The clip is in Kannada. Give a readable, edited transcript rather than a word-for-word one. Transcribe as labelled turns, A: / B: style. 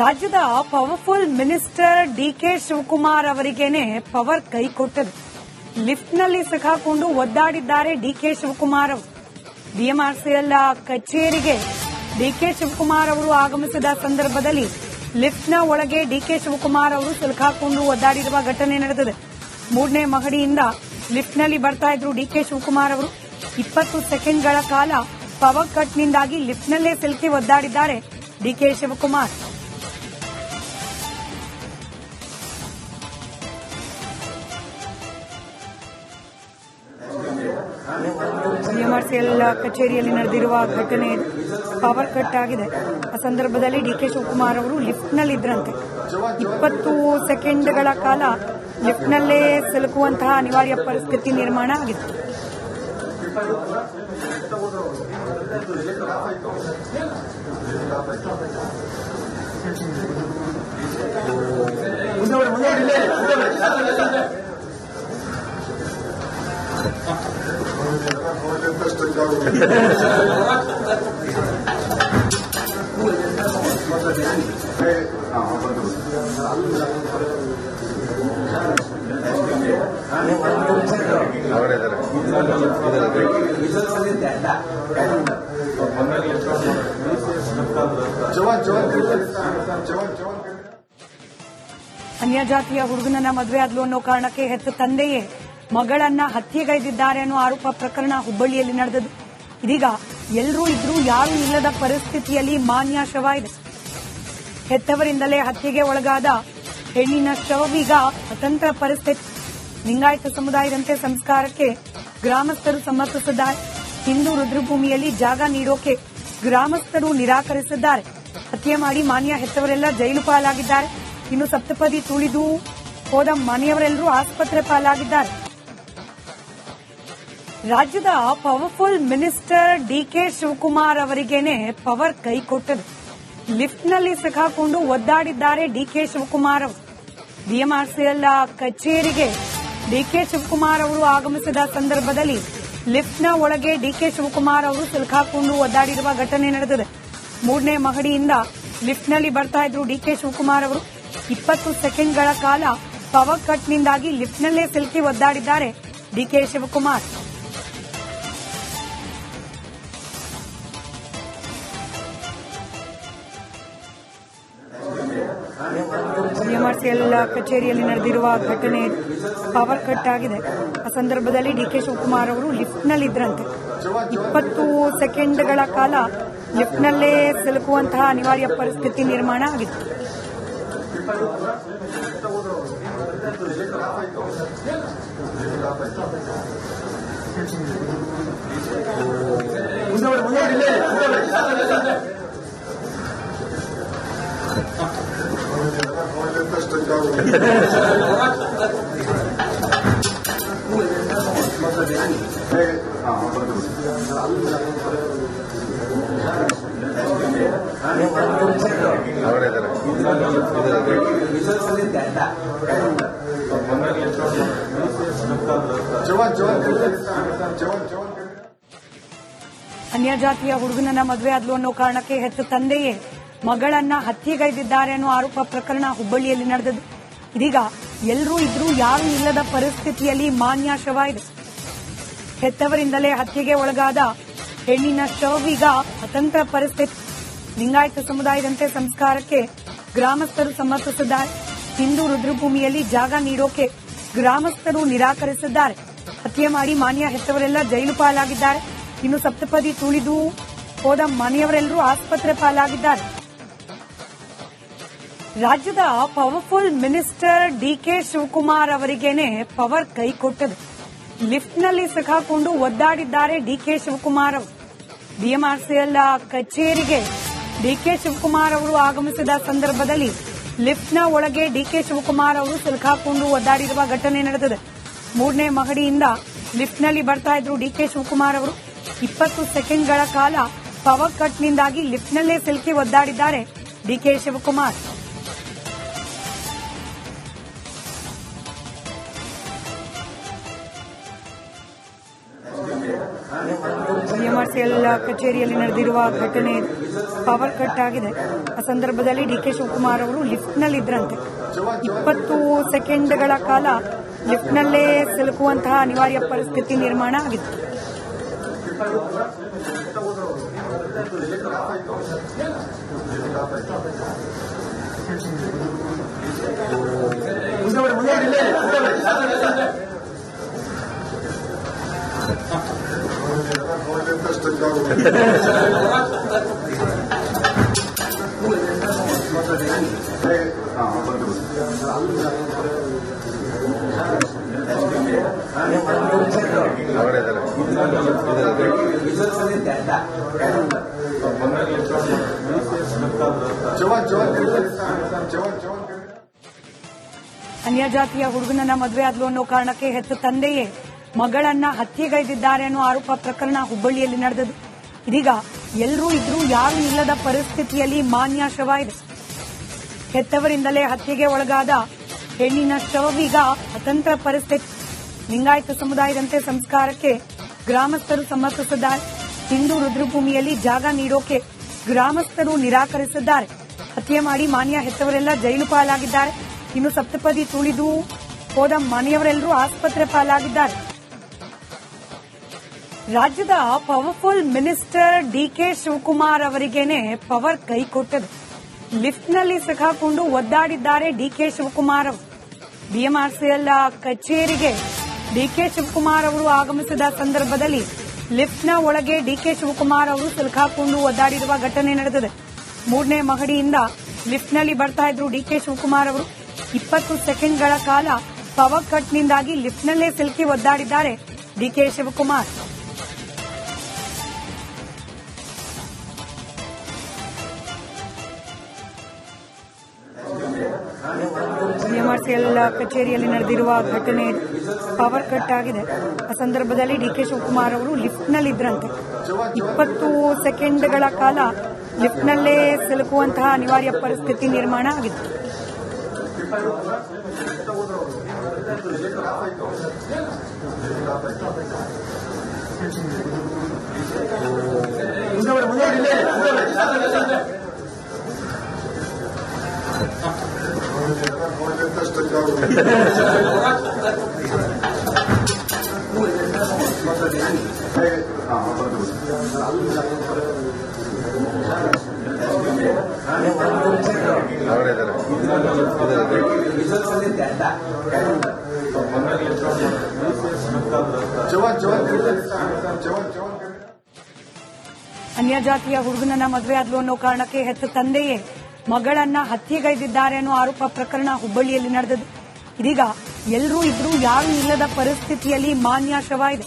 A: ರಾಜ್ಯದ ಪವರ್ಫುಲ್ ಮಿನಿಸ್ಟರ್ ಡಿಕೆ ಶಿವಕುಮಾರ್ ಅವರಿಗೇನೆ ಪವರ್ ಕೈ ಕೊಟ್ಟದು. ಲಿಫ್ಟ್ನಲ್ಲಿ ಸಿಕ್ಕಾಕೊಂಡು ಒದ್ದಾಡಿದ್ದಾರೆ ಡಿಕೆ ಶಿವಕುಮಾರ್ ಅವರು. ಬಿಎಂಆರ್ಸಿಎಲ್ ಕಚೇರಿಗೆ ಡಿಕೆ ಶಿವಕುಮಾರ್ ಅವರು ಆಗಮಿಸಿದ ಸಂದರ್ಭದಲ್ಲಿ ಲಿಫ್ಟ್ನ ಒಳಗೆ ಡಿಕೆ ಶಿವಕುಮಾರ್ ಅವರು ಸಿಲುಕಾಕೊಂಡು ಒದ್ದಾಡಿರುವ ಘಟನೆ ನಡೆದಿದೆ. 3ನೇ ಮಹಡಿಯಿಂದ ಲಿಫ್ಟ್ನಲ್ಲಿ ಬರ್ತಾ ಇದ್ರು ಡಿಕೆ ಶಿವಕುಮಾರ್ ಅವರು. 20 ಸೆಕೆಂಡ್ಗಳ ಕಾಲ ಪವರ್ ಕಟ್ನಿಂದಾಗಿ ಲಿಫ್ಟ್ನಲ್ಲೇ ಸಿಲುಕಿ ಒದ್ದಾಡಿದ್ದಾರೆ ಡಿಕೆ ಶಿವಕುಮಾರ್. ಬಿಎಂಆರ್ಸಿಎಲ್ ಕಚೇರಿಯಲ್ಲಿ ನಡೆದಿರುವ ಘಟನೆ ಪವರ್ ಕಟ್ ಆಗಿದೆ. ಆ ಸಂದರ್ಭದಲ್ಲಿ ಡಿಕೆ ಶಿವಕುಮಾರ್ ಅವರು ಲಿಫ್ಟ್ನಲ್ಲಿದ್ದರಂತೆ. 20 ಸೆಕೆಂಡ್ಗಳ ಕಾಲ ಲಿಫ್ಟ್ನಲ್ಲೇ ಸಿಲುಕುವಂತಹ ಅನಿವಾರ್ಯ ಪರಿಸ್ಥಿತಿ ನಿರ್ಮಾಣ ಆಗಿದೆ. ಅನ್ಯ ಜಾತಿಯ ಹುಡುಗನನ್ನ ಮದುವೆ ಆದ್ಲು ಅನ್ನೋ ಕಾರಣಕ್ಕೆ ಹೆತ್ತ ತಂದೆಯೇ ಮಗಳನ್ನ ಹತ್ಯೆಗೈದಿದ್ದಾರೆ ಅನ್ನೋ ಆರೋಪ ಪ್ರಕರಣ ಹುಬ್ಬಳ್ಳಿಯಲ್ಲಿ ನಡೆದದ್ದು. ಇದೀಗ ಎಲ್ಲರೂ ಇದ್ರೂ ಯಾರೂ ಇಲ್ಲದ ಪರಿಸ್ಥಿತಿಯಲ್ಲಿ ಮಾನ್ಯ ಶವ ಇದೆ. ಹೆತ್ತವರಿಂದಲೇ ಹತ್ಯೆಗೆ ಒಳಗಾದ ಹೆಣ್ಣಿನ ಶವವೀಗ ಅತಂತ್ರ ಪರಿಸ್ಥಿತಿ. ಲಿಂಗಾಯತ ಸಮುದಾಯದಂತೆ ಸಂಸ್ಕಾರಕ್ಕೆ ಗ್ರಾಮಸ್ಥರು ಸಮ್ಮತಿಸಿದ್ದಾರೆ. ಹಿಂದೂ ರುದ್ರಭೂಮಿಯಲ್ಲಿ ಜಾಗ ನೀಡೋಕೆ ಗ್ರಾಮಸ್ಥರು ನಿರಾಕರಿಸಿದ್ದಾರೆ. ಹತ್ಯೆ ಮಾಡಿ ಮಾನ್ಯ ಹೆತ್ತವರೆಲ್ಲ ಜೈಲು ಪಾಲಾಗಿದ್ದಾರೆ. ಇನ್ನು ಸಪ್ತಪದಿ ತುಳಿದು ಹೋದ ಮನೆಯವರೆಲ್ಲರೂ ಆಸ್ಪತ್ರೆ ಪಾಲಾಗಿದ್ದಾರೆ. ರಾಜ್ಯದ ಪವರ್ಫುಲ್ ಮಿನಿಸ್ಟರ್ ಡಿಕೆ ಶಿವಕುಮಾರ್ ಅವರಿಗೇನೆ ಪವರ್ ಕೈ ಕೊಟ್ಟದು. ಲಿಫ್ಟ್ನಲ್ಲಿ ಸಿಕ್ಕಾಕೊಂಡು ಒದ್ದಾಡಿದ್ದಾರೆ ಡಿಕೆ ಶಿವಕುಮಾರ್ ಅವರು. ಬಿಎಂಆರ್ಸಿಎಲ್ ಕಚೇರಿಗೆ ಡಿಕೆ ಶಿವಕುಮಾರ್ ಅವರು ಆಗಮಿಸಿದ ಸಂದರ್ಭದಲ್ಲಿ ಲಿಫ್ಟ್ನ ಒಳಗೆ ಡಿಕೆ ಶಿವಕುಮಾರ್ ಅವರು ಸಿಲುಕಾಕೊಂಡು ಒದ್ದಾಡಿರುವ ಘಟನೆ ನಡೆದಿದೆ. 3ನೇ ಮಹಡಿಯಿಂದ ಲಿಫ್ಟ್ನಲ್ಲಿ ಬರ್ತಾ ಇದ್ರು ಡಿಕೆ ಶಿವಕುಮಾರ್ ಅವರು. 20 ಸೆಕೆಂಡ್ಗಳ ಕಾಲ ಪವರ್ ಕಟ್ನಿಂದಾಗಿ ಲಿಫ್ಟ್ನಲ್ಲೇ ಸಿಲುಕಿ ಒದ್ದಾಡಿದ್ದಾರೆ ಡಿಕೆ ಶಿವಕುಮಾರ್. ಬಿಎಂಆರ್ಸಿಎಲ್ ಕಚೇರಿಯಲ್ಲಿ ನಡೆದಿರುವ ಘಟನೆ ಪವರ್ ಕಟ್ ಆಗಿದೆ. ಆ ಸಂದರ್ಭದಲ್ಲಿ ಡಿಕೆ ಶಿವಕುಮಾರ್ ಅವರು ಲಿಫ್ಟ್ನಲ್ಲಿದ್ದರಂತೆ. 20 ಸೆಕೆಂಡ್ಗಳ ಕಾಲ ಲಿಫ್ಟ್ನಲ್ಲೇ ಸಿಲುಕುವಂತಹ ಅನಿವಾರ್ಯ ಪರಿಸ್ಥಿತಿ ನಿರ್ಮಾಣ ಆಗಿದೆ. ಅನ್ಯ ಜಾತಿಯ ಹುಡುಗನನ್ನ ಮದುವೆ ಆದ್ಲು ಅನ್ನೋ ಕಾರಣಕ್ಕೆ ಹೆತ್ತ ತಂದೆಯೇ ಮಗಳನ್ನ ಹತ್ಯೆಗೈದಿದ್ದಾರೆ ಅನ್ನೋ ಆರೋಪ ಪ್ರಕರಣ ಹುಬ್ಬಳ್ಳಿಯಲ್ಲಿ ನಡೆದದ್ದು. ಇದೀಗ ಎಲ್ಲರೂ ಇದ್ರೂ ಯಾರೂ ಇಲ್ಲದ ಪರಿಸ್ಥಿತಿಯಲ್ಲಿ ಮಾನ್ಯ ಶವ ಇದೆ. ಹೆತ್ತವರಿಂದಲೇ ಹತ್ಯೆಗೆ ಒಳಗಾದ ಹೆಣ್ಣಿನ ಶವವೀಗ ಅತಂತ್ರ ಪರಿಸ್ಥಿತಿ. ಲಿಂಗಾಯತ ಸಮುದಾಯದಂತೆ ಸಂಸ್ಕಾರಕ್ಕೆ ಗ್ರಾಮಸ್ಥರು ಸಮ್ಮತಿಸಿದ್ದಾರೆ. ಹಿಂದೂ ರುದ್ರಭೂಮಿಯಲ್ಲಿ ಜಾಗ ನೀಡೋಕೆ ಗ್ರಾಮಸ್ಥರು ನಿರಾಕರಿಸಿದ್ದಾರೆ. ಹತ್ಯೆ ಮಾಡಿ ಮಾನ್ಯ ಹೆತ್ತವರೆಲ್ಲ ಜೈಲು ಪಾಲಾಗಿದ್ದಾರೆ. ಇನ್ನು ಸಪ್ತಪದಿ ತುಳಿದು ಹೋದ ಮನೆಯವರೆಲ್ಲರೂ ಆಸ್ಪತ್ರೆ ಪಾಲಾಗಿದ್ದಾರೆ. ರಾಜ್ಯದ ಪವರ್ಫುಲ್ ಮಿನಿಸ್ಟರ್ ಡಿಕೆ ಶಿವಕುಮಾರ್ ಅವರಿಗೇನೆ ಪವರ್ ಕೈ ಕೊಟ್ಟದು. ಲಿಫ್ಟ್ನಲ್ಲಿ ಸಿಕ್ಕಾಕೊಂಡು ಒದ್ದಾಡಿದ್ದಾರೆ ಡಿಕೆ ಶಿವಕುಮಾರ್ ಅವರು. ಬಿಎಂಆರ್ಸಿಎಲ್ ಕಚೇರಿಗೆ ಡಿಕೆ ಶಿವಕುಮಾರ್ ಅವರು ಆಗಮಿಸಿದ ಸಂದರ್ಭದಲ್ಲಿ ಲಿಫ್ಟ್ನ ಒಳಗೆ ಡಿಕೆ ಶಿವಕುಮಾರ್ ಅವರು ಸಿಲುಕಾಕೊಂಡು ಒದ್ದಾಡಿರುವ ಘಟನೆ ನಡೆದಿದೆ. 3ನೇ ಮಹಡಿಯಿಂದ ಲಿಫ್ಟ್ನಲ್ಲಿ ಬರ್ತಾ ಇದ್ರು ಡಿಕೆ ಶಿವಕುಮಾರ್ ಅವರು. 20 ಸೆಕೆಂಡ್ಗಳ ಕಾಲ ಪವರ್ ಕಟ್ನಿಂದಾಗಿ ಲಿಫ್ಟ್ನಲ್ಲೇ ಸಿಲುಕಿ ಒದ್ದಾಡಿದ್ದಾರೆ ಡಿಕೆ ಶಿವಕುಮಾರ್. ಬಿಎಂಆರ್ಸಿಎಲ್ ಕಚೇರಿಯಲ್ಲಿ ನಡೆದಿರುವ ಘಟನೆ ಪವರ್ ಕಟ್ ಆಗಿದೆ. ಆ ಸಂದರ್ಭದಲ್ಲಿ ಡಿಕೆ ಶಿವಕುಮಾರ್ ಅವರು ಲಿಫ್ಟ್ನಲ್ಲಿ ಇದ್ರಂತೆ. 20 ಸೆಕೆಂಡ್ಗಳ ಕಾಲ ಲಿಫ್ಟ್ನಲ್ಲೇ ಸಿಲುಕುವಂತಹ ಅನಿವಾರ್ಯ ಪರಿಸ್ಥಿತಿ ನಿರ್ಮಾಣ ಆಗಿತ್ತು. ಅನ್ಯ ಜಾತಿಯ ಹುಡುಗನನ್ನ ಮದುವೆ ಆದ್ಲು ಅನ್ನೋ ಕಾರಣಕ್ಕೆ ಹೆತ್ತ ತಂದೆಯೇ ಮಗಳನ್ನ ಹತ್ಯೆಗೈದಿದ್ದಾರೆ ಅನ್ನೋ ಆರೋಪ ಪ್ರಕರಣ ಹುಬ್ಬಳ್ಳಿಯಲ್ಲಿ ನಡೆದದು. ಇದೀಗ ಎಲ್ಲರೂ ಇದ್ರೂ ಯಾರು ಇಲ್ಲದ ಪರಿಸ್ಥಿತಿಯಲ್ಲಿ ಮಾನ್ಯ ಶವ ಇದೆ. ಹೆತ್ತವರಿಂದಲೇ ಹತ್ಯೆಗೆ ಒಳಗಾದ ಹೆಣ್ಣಿನ ಶವವೀಗ ಅತಂತ್ರ ಪರಿಸ್ಥಿತಿ. ಲಿಂಗಾಯತ ಸಮುದಾಯದಂತೆ ಸಂಸ್ಕಾರಕ್ಕೆ ಗ್ರಾಮಸ್ಥರು ಸಮ್ಮತಿಸಿದ್ದಾರೆ. ಹಿಂದೂ ರುದ್ರಭೂಮಿಯಲ್ಲಿ ಜಾಗ ನೀಡೋಕೆ ಗ್ರಾಮಸ್ಥರು ನಿರಾಕರಿಸಿದ್ದಾರೆ. ಹತ್ಯೆ ಮಾಡಿ ಮಾನ್ಯ ಹೆತ್ತವರೆಲ್ಲ ಜೈಲು ಪಾಲಾಗಿದ್ದಾರೆ. ಇನ್ನು ಸಪ್ತಪದಿ ತುಳಿದು ಹೋದ ಮನೆಯವರೆಲ್ಲರೂ ಆಸ್ಪತ್ರೆ ಪಾಲಾಗಿದ್ದಾರೆ. ರಾಜ್ಯದ ಪವರ್ಫುಲ್ ಮಿನಿಸ್ಟರ್ ಡಿಕೆ ಶಿವಕುಮಾರ್ ಅವರಿಗೇನೆ ಪವರ್ ಕೈ ಕೊಟ್ಟது. ಲಿಫ್ಟ್ನಲ್ಲಿ ಸಿಕ್ಕಾಕೊಂಡು ಒದ್ದಾಡಿದ್ದಾರೆ ಡಿಕೆ ಶಿವಕುಮಾರ್ ಅವರು. ಬಿಎಂಆರ್ಸಿಎಲ್ ಕಚೇರಿಗೆ ಡಿಕೆ ಶಿವಕುಮಾರ್ ಅವರು ಆಗಮಿಸಿದ ಸಂದರ್ಭದಲ್ಲಿ ಲಿಫ್ಟ್ನ ಒಳಗೆ ಡಿಕೆ ಶಿವಕುಮಾರ್ ಅವರು ಸಿಲುಕಾಕೊಂಡು ಒದ್ದಾಡಿರುವ ಘಟನೆ ನಡೆದಿದೆ. 3ನೇ ಮಹಡಿಯಿಂದ ಲಿಫ್ಟ್ನಲ್ಲಿ ಬರ್ತಾ ಇದ್ರು ಡಿಕೆ ಶಿವಕುಮಾರ್ ಅವರು. 20 ಸೆಕೆಂಡ್ಗಳ ಕಾಲ ಪವರ್ ಕಟ್ನಿಂದಾಗಿ ಲಿಫ್ಟ್ನಲ್ಲೇ ಸಿಲುಕಿ ಒದ್ದಾಡಿದ್ದಾರೆ ಡಿಕೆ ಶಿವಕುಮಾರ್. ಬಿಎಂಆರ್ಸಿಎಲ್ ಕಚೇರಿಯಲ್ಲಿ ನಡೆದಿರುವ ಘಟನೆ ಪವರ್ ಕಟ್ ಆಗಿದೆ. ಆ ಸಂದರ್ಭದಲ್ಲಿ ಡಿಕೆ ಶಿವಕುಮಾರ್ ಅವರು ಲಿಫ್ಟ್ನಲ್ಲಿ ಇದ್ರಂತೆ. 20 ಸೆಕೆಂಡ್ಗಳ ಕಾಲ ಲಿಫ್ಟ್ನಲ್ಲೇ ಸಿಲುಕುವಂತಹ ಅನಿವಾರ್ಯ ಪರಿಸ್ಥಿತಿ ನಿರ್ಮಾಣ ಆಗಿತ್ತು. ಅನ್ಯ ಜಾತಿಯ ಹುಡುಗನನ್ನ ಮದುವೆ ಆದ್ಲು ಅನ್ನೋ ಕಾರಣಕ್ಕೆ ಹೆತ್ತ ತಂದೆಯೇ ಮಗಳನ್ನ ಹತ್ಯೆಗೈದಿದ್ದಾರೆ ಅನ್ನೋ ಆರೋಪ ಪ್ರಕರಣ ಹುಬ್ಬಳ್ಳಿಯಲ್ಲಿ ನಡೆದದು. ಇದೀಗ ಎಲ್ಲರೂ ಇದ್ರೂ ಯಾರು ಇಲ್ಲದ ಪರಿಸ್ಥಿತಿಯಲ್ಲಿ ಮಾನ್ಯ ಶವ ಇದೆ.